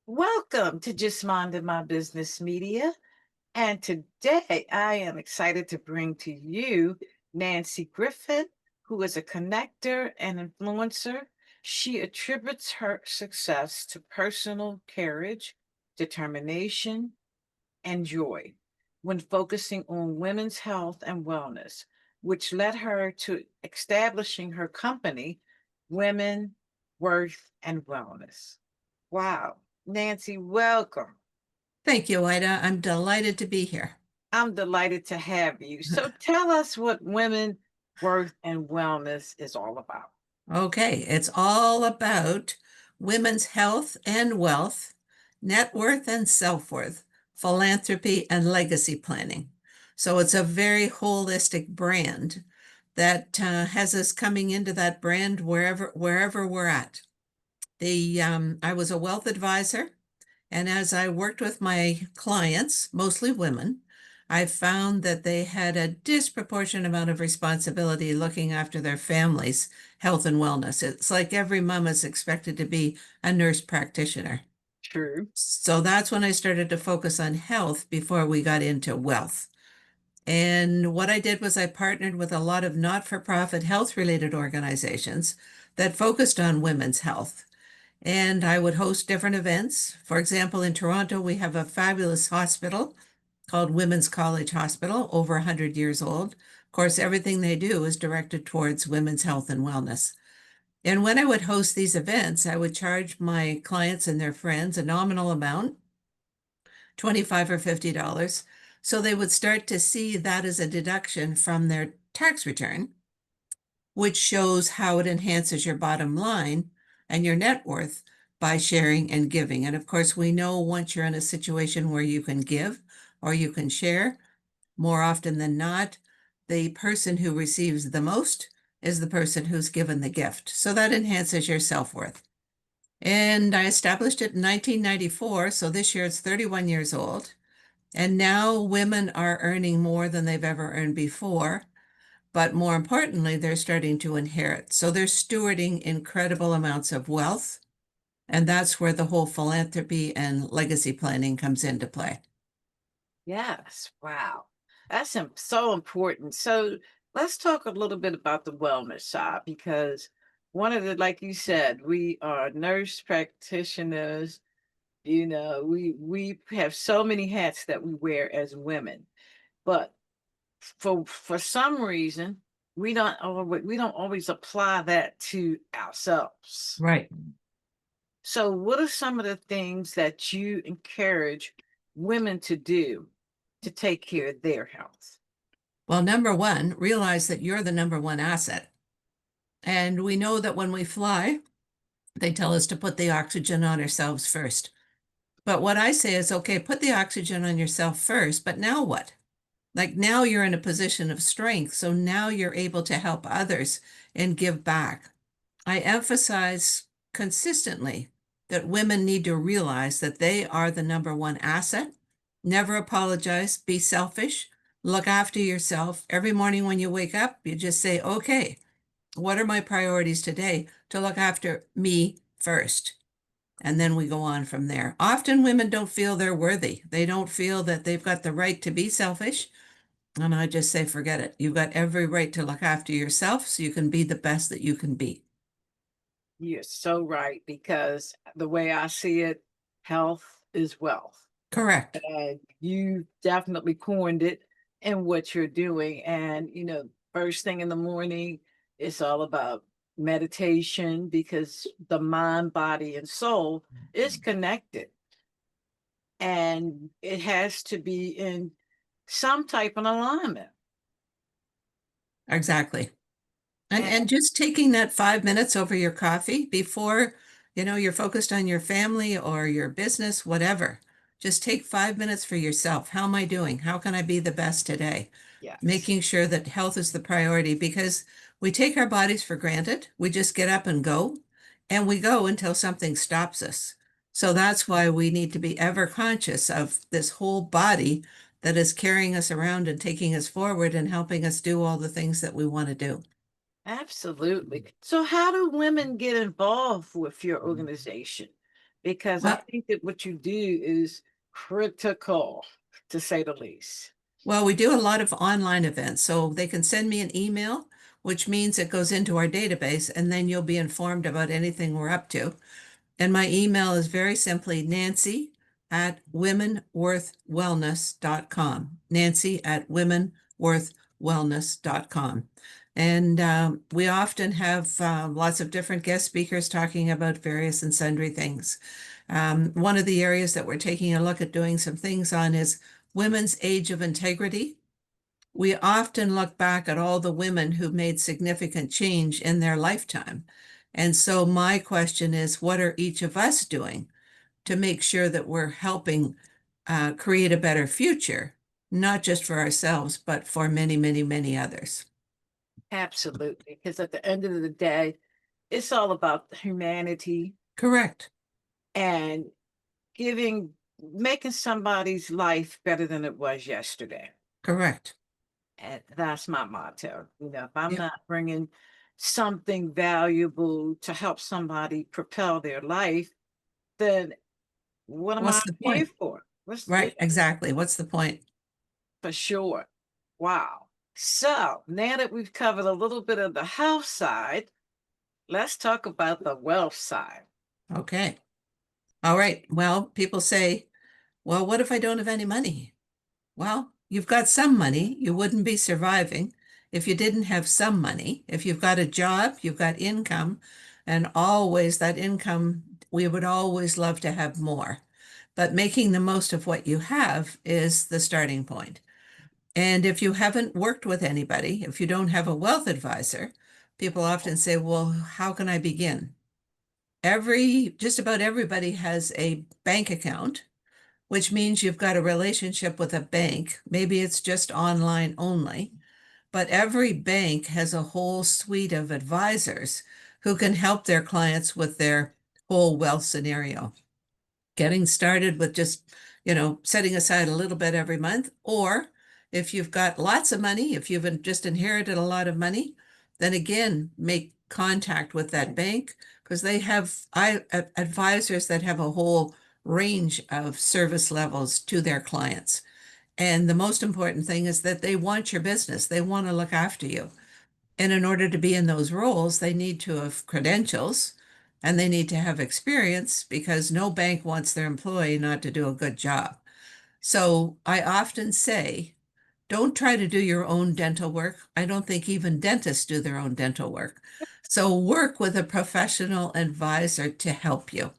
Welcome to Just Minding My Business Media. And today I am excited to bring to you Nancy Griffin, who is a connector and influencer. She attributes her success to personal courage, determination, and joy when focusing on women's health and wellness, which led her to establishing her company, Women, Worth, and Wellness. Wow. Nancy, welcome. Thank you, Ida. I'm delighted to be here. I'm delighted to have you. So tell us what Women, Worth, and Wellness is all about. Okay, it's all about women's health and wealth, net worth and self worth, philanthropy and legacy planning. So it's a very holistic brand that has us coming into that brand wherever we're at. I was a wealth advisor. And as I worked with my clients, mostly women, I found that they had a disproportionate amount of responsibility looking after their families' health and wellness. It's like every mom is expected to be a nurse practitioner. True. So that's when I started to focus on health before we got into wealth. And what I did was I partnered with a lot of not-for-profit health-related organizations that focused on women's health. And I would host different events. For example, in Toronto, we have a fabulous hospital called Women's College Hospital, over 100 years old. Of course, everything they do is directed towards women's health and wellness. And when I would host these events, I would charge my clients and their friends a nominal amount, 25 or $50. So they would start to see that as a deduction from their tax return, which shows how it enhances your bottom line and your net worth by sharing and giving. And of course, we know once you're in a situation where you can give or you can share, more often than not, the person who receives the most is the person who's given the gift. So that enhances your self-worth. And I established it in 1994, so this year it's 31 years old. And now women are earning more than they've ever earned before. But more importantly, they're starting to inherit. So they're stewarding incredible amounts of wealth. And that's where the whole philanthropy and legacy planning comes into play. Yes. Wow. That's so important. So let's talk a little bit about the wellness side because one of the, like you said, we are nurse practitioners. We have so many hats that we wear as women, but for some reason we don't always apply that to ourselves. Right. So what are some of the things that you encourage women to do to take care of their health? Well, number one, realize that you're the number one asset. And we know that when we fly, they tell us to put the oxygen on ourselves first. But what I say is, okay, put the oxygen on yourself first, but now what? Like now you're in a position of strength. So now you're able to help others and give back. I emphasize consistently that women need to realize that they are the number one asset. Never apologize, be selfish, look after yourself. Every morning when you wake up, you just say, okay, what are my priorities today to look after me first? And then we go on from there. Often women don't feel they're worthy. They don't feel that they've got the right to be selfish. And I just say, forget it. You've got every right to look after yourself so you can be the best that you can be. You're so right because the way I see it, health is wealth. Correct. And you definitely coined it in what you're doing. And, first thing in the morning, it's all about meditation because the mind, body, and soul is connected. And it has to be in some type of alignment. Exactly. And And and just taking that 5 minutes over your coffee before, you're focused on your family or your business, whatever. Just take 5 minutes for yourself. How am I doing? How can I be the best today? yes, Making sure that health is the priority because we take our bodies for granted. We just get up and we go until something stops us. So that's why we need to be ever conscious of this whole body that is carrying us around and taking us forward and helping us do all the things that we want to do. absolutely. So, how do women get involved with your organization? because I Well, think that what you do is critical, to say the least. well, we do a lot of online events, so they can send me an email, which means it goes into our database, and then you'll be informed about anything we're up to. And my email is very simply nancy@womenworthwellness.com. Nancy@womenworthwellness.com. And we often have lots of different guest speakers talking about various and sundry things. One of the areas that we're taking a look at doing some things on is women's age of integrity. We often look back at all the women who've made significant change in their lifetime. And so my question is, what are each of us doing to make sure that we're helping create a better future, not just for ourselves, but for many, many, many others? Absolutely. Because at the end of the day, it's all about humanity Correct. and giving, making somebody's life better than it was yesterday. Correct. And that's my motto. If I'm Yep. not bringing something valuable to help somebody propel their life, then what am I What's the here point? for? What's yeah, Right, exactly. What's the point? for sure. Wow. So now that we've covered a little bit of the health side, let's talk about the wealth side. Okay. All right. Well, people say, well, what if I don't have any money? Well, you've got some money. You wouldn't be surviving if you didn't have some money. If you've got a job, you've got income, and always that income, we would always love to have more. But making the most of what you have is the starting point. And if you haven't worked with anybody, if you don't have a wealth advisor, people often say, well, how can I begin? Just about everybody has a bank account, which means you've got a relationship with a bank. Maybe it's just online only, but every bank has a whole suite of advisors who can help their clients with their whole wealth scenario. Getting started with just, setting aside a little bit every month, or if you've got lots of money, if you've just inherited a lot of money, then again, make contact with that bank because they have advisors that have a whole range of service levels to their clients. And the most important thing is that they want your business. They want to look after you. And in order to be in those roles, they need to have credentials and they need to have experience because no bank wants their employee not to do a good job. So I often say, don't try to do your own dental work. I don't think even dentists do their own dental work. So work with a professional advisor to help you.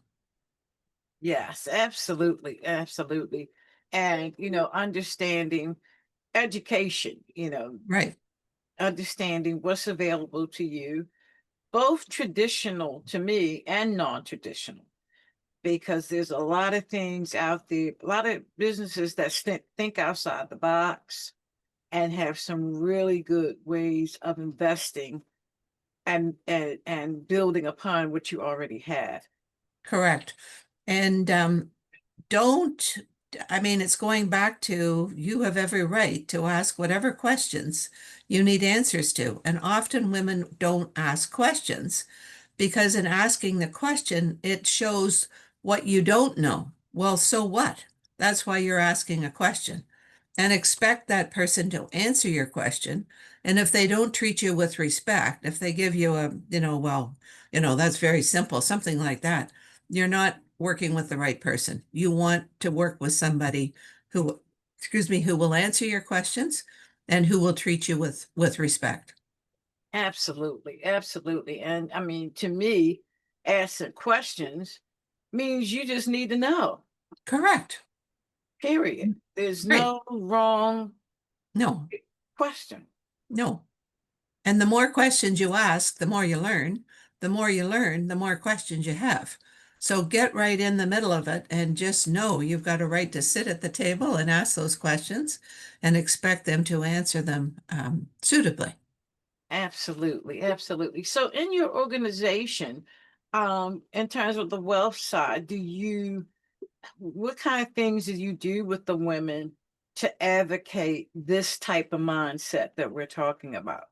Yes, absolutely, absolutely. And understanding education, Right. understanding what's available to you, both traditional to me and non-traditional, because there's a lot of things out there, a lot of businesses that think outside the box and have some really good ways of investing and building upon what you already have. Correct. And don't, I mean, it's going back to you have every right to ask whatever questions you need answers to. And often women don't ask questions because in asking the question, it shows what you don't know. Well, so what? That's why you're asking a question and expect that person to answer your question. And if they don't treat you with respect, if they give you a, well, that's very simple, something like that, you're not working with the right person. You want to work with somebody who, excuse me, who will answer your questions and who will treat you with respect. Absolutely, absolutely. And I mean, to me, asking questions means you just need to know, Correct. period. There's Right. no wrong No, question. no. And the more questions you ask, the more you learn. The more you learn, the more questions you have. So get right in the middle of it and just know you've got a right to sit at the table and ask those questions and expect them to answer them suitably. Absolutely, absolutely. So in your organization, in terms of the wealth side, what kind of things do you do with the women to advocate this type of mindset that we're talking about?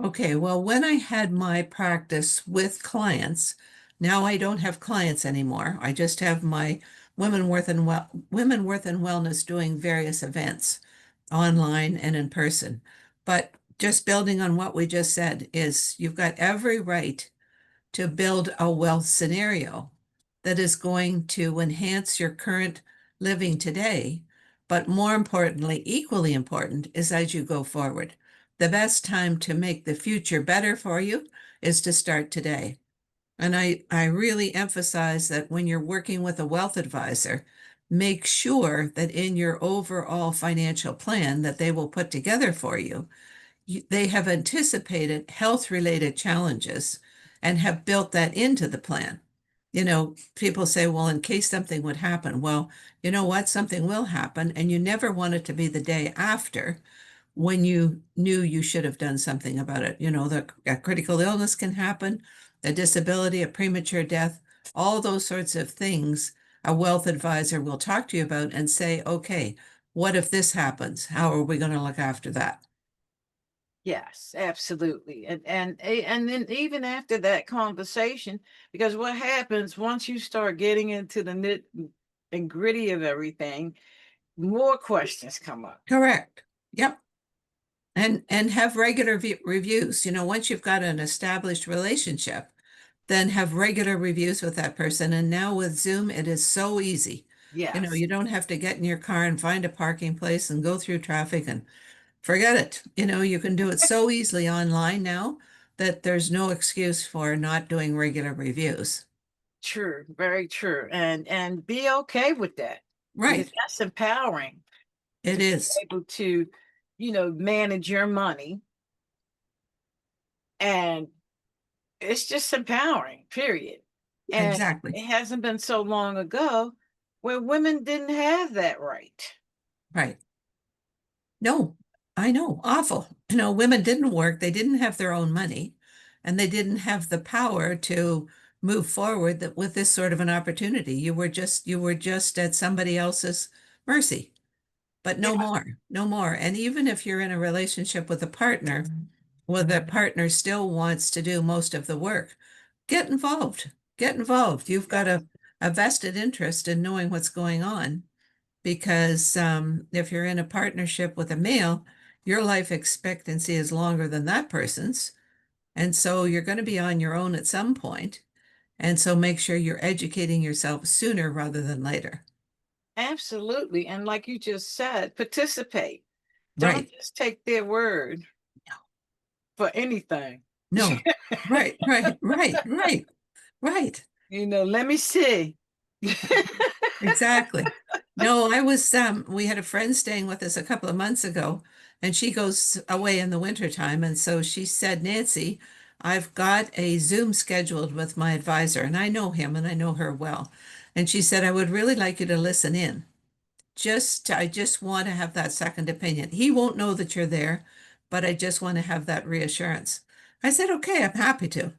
Okay, well, when I had my practice with clients, Now I don't have clients anymore. I just have my Women Worth and Wellness doing various events online and in person. But just building on what we just said is you've got every right to build a wealth scenario that is going to enhance your current living today. But more importantly, equally important, is as you go forward. The best time to make the future better for you is to start today. And I really emphasize that when you're working with a wealth advisor, make sure that in your overall financial plan that they will put together for you, they have anticipated health-related challenges and have built that into the plan. People say, well, in case something would happen. Well, you know what? Something will happen, and you never want it to be the day after when you knew you should have done something about it. A critical illness can happen, a disability, a premature death, all those sorts of things a wealth advisor will talk to you about and say, okay, what if this happens? How are we going to look after that? Yes, absolutely. And then even after that conversation, because what happens once you start getting into the nit and gritty of everything, more questions come up. Correct. Yep. And have regular reviews. Once you've got an established relationship, then have regular reviews with that person. And now with Zoom, it is so easy. Yes, You don't have to get in your car and find a parking place and go through traffic and forget it. You can do it so easily online now that there's no excuse for not doing regular reviews. true, very true. And be okay with that because Right. that's empowering It to be is. able to, manage your money. And it's just empowering, period. And Exactly. it hasn't been so long ago where women didn't have that right. Right. No, I know, awful. Women didn't work, they didn't have their own money, and they didn't have the power to move forward with this sort of an opportunity. You were just at somebody else's mercy, but Yeah, no more, no more. And even if you're in a relationship with a partner, well, the partner still wants to do most of the work. Get involved. Get involved. You've got yes, a vested interest in knowing what's going on because if you're in a partnership with a male, your life expectancy is longer than that person's. And so you're going to be on your own at some point. And so make sure you're educating yourself sooner rather than later. absolutely. And like you just said, participate. Don't Right. just take their word for anything. No. Right, right, right, right, right. Let me see. Exactly. No, we had a friend staying with us a couple of months ago, and she goes away in the wintertime. And so she said, Nancy, I've got a Zoom scheduled with my advisor, and I know him and I know her well. And she said, I would really like you to listen in. I just want to have that second opinion. He won't know that you're there, but I just want to have that reassurance. I said, okay, I'm happy to.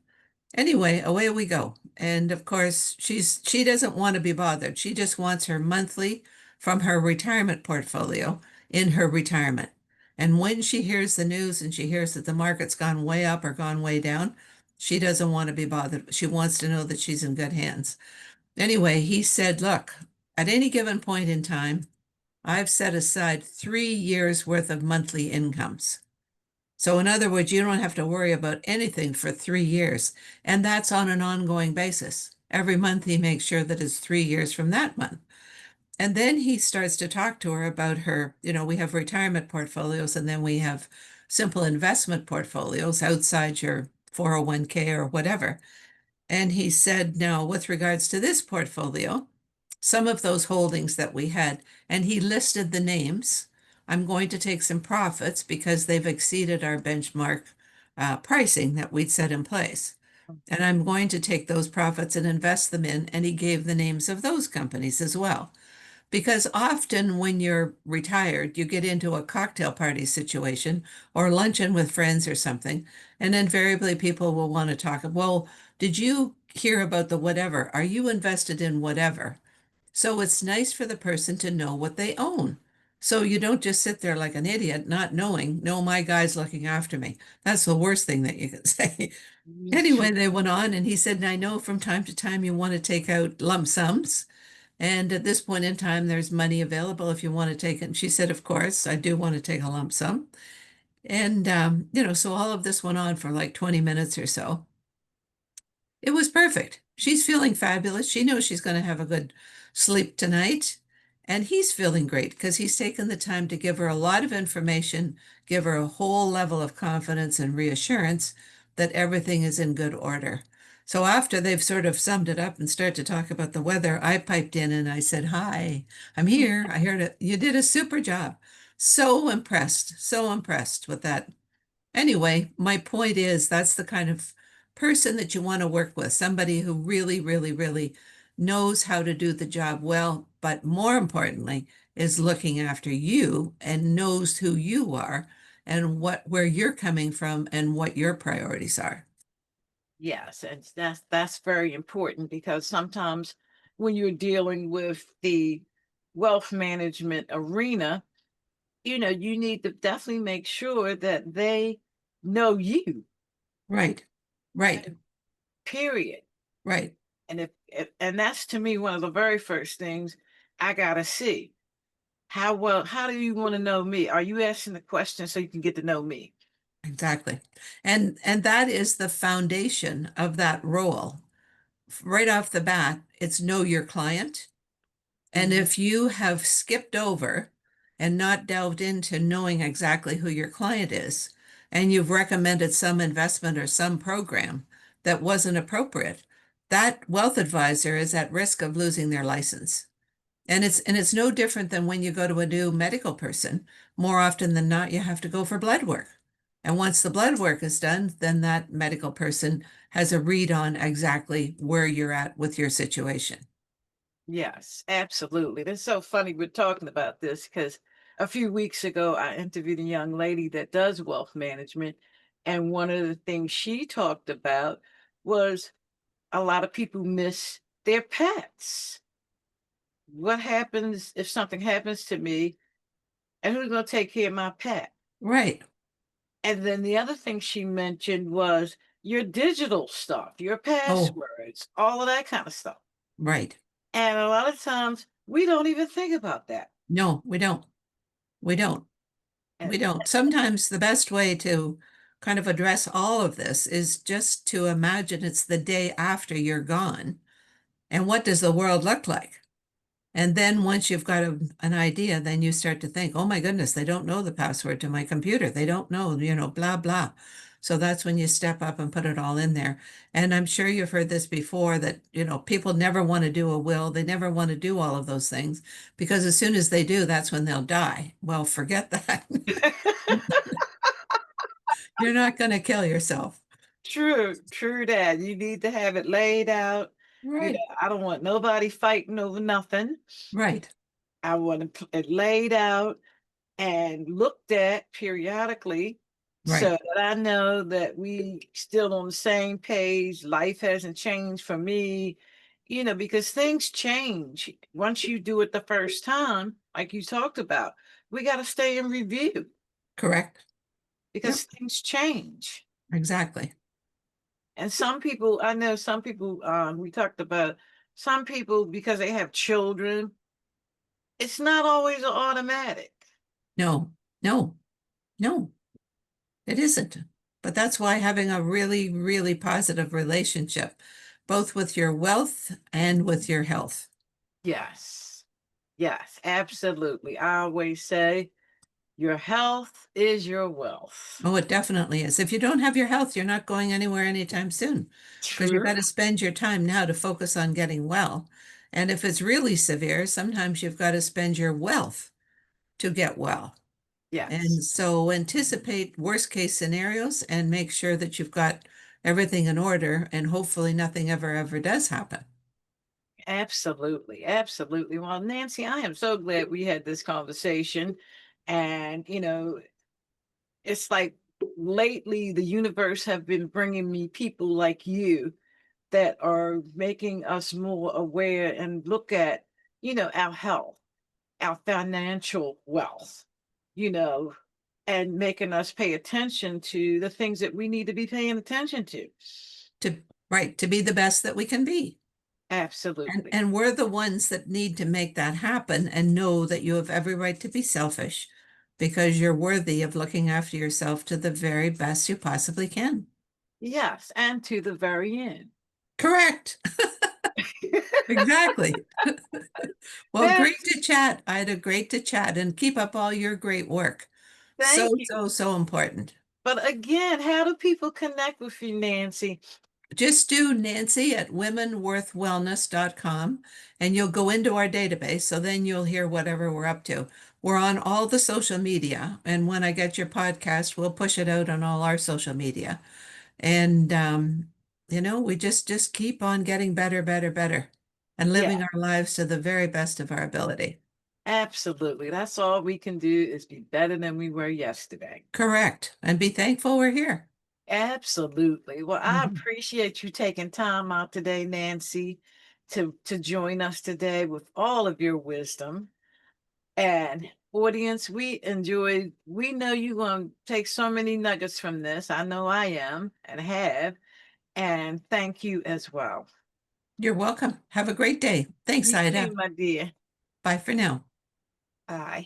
Anyway, away we go. And of course, she doesn't want to be bothered. She just wants her monthly from her retirement portfolio in her retirement. And when she hears the news and she hears that the market's gone way up or gone way down, she doesn't want to be bothered. She wants to know that she's in good hands. Anyway, he said, look, at any given point in time, I've set aside 3 years worth of monthly incomes. So in other words, you don't have to worry about anything for 3 years. And that's on an ongoing basis. Every month he makes sure that it's 3 years from that month. And then he starts to talk to her about we have retirement portfolios and then we have simple investment portfolios outside your 401k or whatever. And he said, now, with regards to this portfolio, some of those holdings that we had, and he listed the names. I'm going to take some profits because they've exceeded our benchmark pricing that we'd set in place. And I'm going to take those profits and invest them in. And he gave the names of those companies as well. Because often when you're retired, you get into a cocktail party situation or luncheon with friends or something, and invariably people will want to talk, well, did you hear about the whatever? Are you invested in whatever? So it's nice for the person to know what they own So you don't just sit there like an idiot, not knowing, no, my guy's looking after me. That's the worst thing that you can say. Anyway, they went on and he said, I know from time to time you want to take out lump sums. And at this point in time, there's money available if you want to take it. And she said, of course, I do want to take a lump sum. And, so all of this went on for like 20 minutes or so. It was perfect. She's feeling fabulous. She knows she's going to have a good sleep tonight. And he's feeling great because he's taken the time to give her a lot of information, give her a whole level of confidence and reassurance that everything is in good order. So after they've sort of summed it up and started to talk about the weather, I piped in and I said, Hi, I'm here. I heard it. You did a super job. So impressed with that. Anyway, my point is that's the kind of person that you want to work with, somebody who really, really, really knows how to do the job well, but more importantly, is looking after you and knows who you are and where you're coming from and what your priorities are. Yes, and that's very important because sometimes when you're dealing with the wealth management arena, you need to definitely make sure that they know you, Right, right, period. right. And if and that's to me one of the very first things I gotta see. How do you want to know me? Are you asking the question so you can get to know me? Exactly. And that is the foundation of that role. Right off the bat, it's know your client. And Mhm. if you have skipped over and not delved into knowing exactly who your client is, and you've recommended some investment or some program that wasn't appropriate, that wealth advisor is at risk of losing their license. And it's no different than when you go to a new medical person. More often than not, you have to go for blood work. And once the blood work is done, then that medical person has a read on exactly where you're at with your situation. Yes, absolutely. That's so funny we're talking about this because a few weeks ago I interviewed a young lady that does wealth management, and one of the things she talked about was a lot of people miss their pets. What happens if something happens to me, and who's going to take care of my pet? Right. And then the other thing she mentioned was your digital stuff, your Oh, passwords, all of that kind of stuff. right. And a lot of times we don't even think about that. No, we don't. We don't. And We don't. Sometimes the best way to kind of address all of this is just to imagine it's the day after you're gone. And what does the world look like? And then once you've got an idea, then you start to think, oh my goodness, they don't know the password to my computer. They don't know, blah, blah. So that's when you step up and put it all in there. And I'm sure you've heard this before that, people never want to do a will. They never want to do all of those things because as soon as they do, that's when they'll die. Well, forget that. You're not going to kill yourself. true, true that. You need to have it laid out. Right. I don't want nobody fighting over nothing. Right. I want it laid out and looked at periodically so Right. that I know that we still on the same page. Life hasn't changed for me, because things change. Once you do it the first time, like you talked about, we got to stay in review Correct. Yep. because things change. Exactly. And some people, I know some people, we talked about some people because they have children, it's not always an automatic. No, no, no. It isn't. But that's why having a really, really positive relationship, both with your wealth and with your health. Yes. Yes, absolutely. I always say your health is your wealth. Oh, it definitely is. If you don't have your health, you're not going anywhere anytime soon because you've True. got to spend your time now to focus on getting well. And if it's really severe, sometimes you've got to spend your wealth to get well. Yes, And so anticipate worst case scenarios and make sure that you've got everything in order and hopefully nothing ever does happen. absolutely. Absolutely. Well, Nancy, I am so glad we had this conversation. And, it's like lately the universe have been bringing me people like you that are making us more aware and look at, our health. our financial wealth, you know, and making us pay attention to the things that we need to be paying attention to. To right, to be the best that we can be. And Absolutely. and we're the ones that need to make that happen and know that you have every right to be selfish because you're worthy of looking after yourself to the very best you possibly can. Yes, and to the very end. Correct. Exactly. Well, great Nancy, to chat. I had a great to chat and keep up all your great work. thank So, you. so, so important. But again, how do people connect with you, Nancy? Just do Nancy at womenworthwellness.com and you'll go into our database. So then you'll hear whatever we're up to. We're on all the social media. And when I get your podcast, we'll push it out on all our social media. And, we just keep on getting better, better, better and Yeah, living our lives to the very best of our ability. absolutely. That's all we can do is be better than we were yesterday. Correct. And be thankful we're here. Absolutely. Well, I Mhm. appreciate you taking time out today, Nancy, to join us today with all of your wisdom. And audience, we know you're going to take so many nuggets from this. I know I am and have. And thank you as well. You're welcome. Have a great day. Thanks, You too, Ida. my dear. Bye for now. Bye.